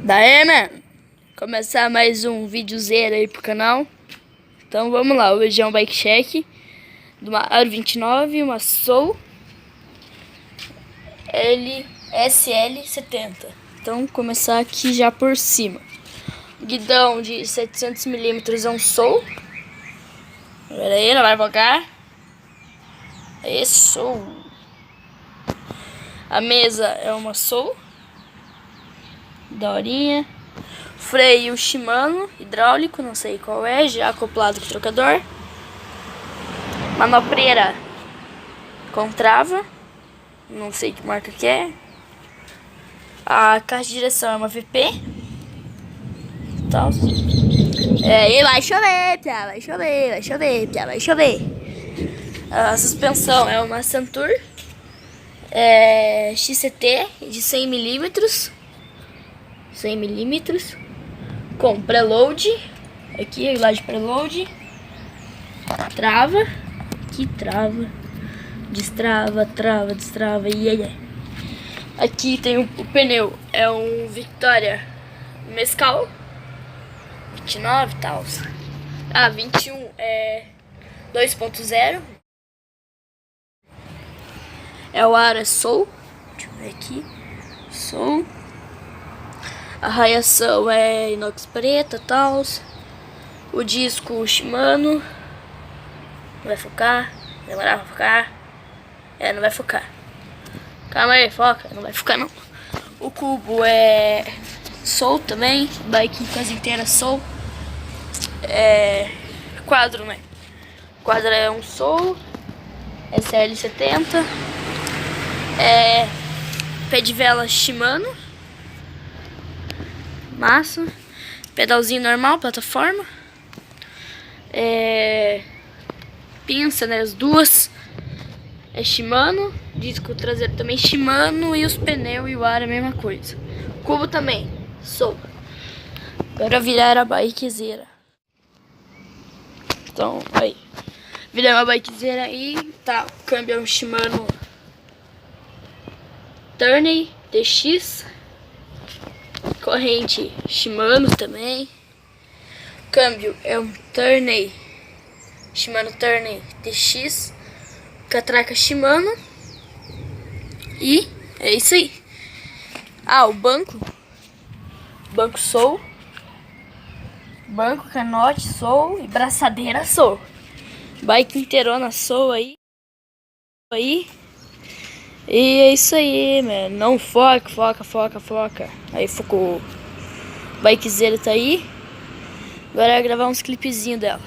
Daí, mano, começar mais um videozeiro aí pro canal. Então vamos lá, hoje é um bike check de uma Aro 29, uma Soul LSL70. Então começar aqui já por cima. Guidão de 700mm é um Soul. Pera aí, não vai focar. É Soul. A mesa é uma Soul. Daorinha. Freio Shimano, hidráulico, não sei qual é, já acoplado com o trocador. Manopreira com trava, não sei que marca que é. A caixa de direção é uma VP. Tal. E vai chover, pia, vai chover, vai chover, pia, vai chover. A suspensão é uma Santur XCT de 100mm. 100mm. Com preload, aqui lá de preload, trava, aqui trava, destrava, trava, destrava, Aqui tem o pneu, é um Victoria Mescal, 29 e tal. 21 é 2.0. É o aro Soul, deixa eu ver aqui, Soul. A raiação é inox preta, tal. O disco Shimano. Não vai focar. Demorar pra focar. Não vai focar. Calma aí, foca. Não vai focar não. O cubo é Soul também. Bike quase inteira Soul. Quadro, né? Quadro é um Soul SL70. Pé de vela Shimano. Massa. Pedalzinho normal, plataforma. Pinça, né? As duas. É Shimano. Disco traseiro também Shimano. E os pneus e o ar é a mesma coisa. Cubo também. Soul. Agora virar a bikezeira. Então, aí. Virar uma bikezeira aí. Tá. O câmbio é um Shimano Turney TX. Corrente Shimano também. Câmbio é um Turney Shimano Turney TX. Catraca Shimano. E é isso aí. O banco. Banco Soul. Banco, canote Soul. E braçadeira Soul. Bike inteirona Soul aí. E é isso aí, mano. Não foca. Aí focou. Bikezeira tá aí. Agora eu vou gravar uns clipezinhos dela.